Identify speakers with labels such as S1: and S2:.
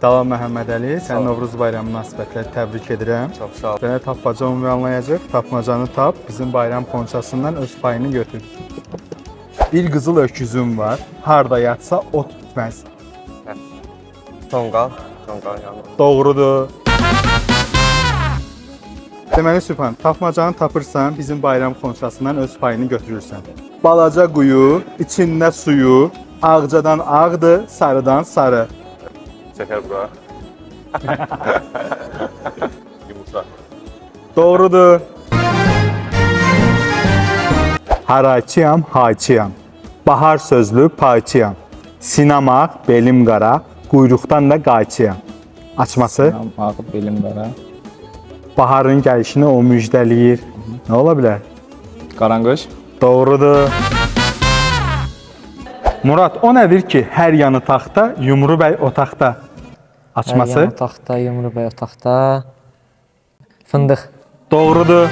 S1: Salam Məhəmməd Əli,
S2: Sağ
S1: sən
S2: ol.
S1: Novruz bayramı münasibətilə təbrik edirəm.
S2: Çox sağ ol.
S1: Sənə tapmaca ünvanlayacaq, tapmacanı tap, bizim bayram ponçasından öz payını götür. Bir qızıl öküzüm var, harda yatsa ot bitməz.
S2: Tonqal yanım.
S1: Doğrudur. Deməli Sübhan, tapmacanı tapırsan, bizim bayram ponçasından öz payını götürürsən. Balaca quyu, içində suyu, ağcadan ağdır, sarıdan sarı.
S2: Çəkər bura. Yumurta.
S1: Doğrudur. Harayçıyam, hayçıyam. Bahar sözlü payçıyam. Sinamaq, belim qara, quyruqdan da qayçıyam. Açması,
S3: Ağ belim qara.
S1: baharın gəlişini o müjdəliyir. Nə ola bilər?
S3: Qaranqış.
S1: Doğrudur. Murad, o nədir ki, hər yanı taxta, Yumru bəy otaqda? Açması,
S4: Otaqda, Yumru bəy otaqda. Fındıq.
S1: doğrudur.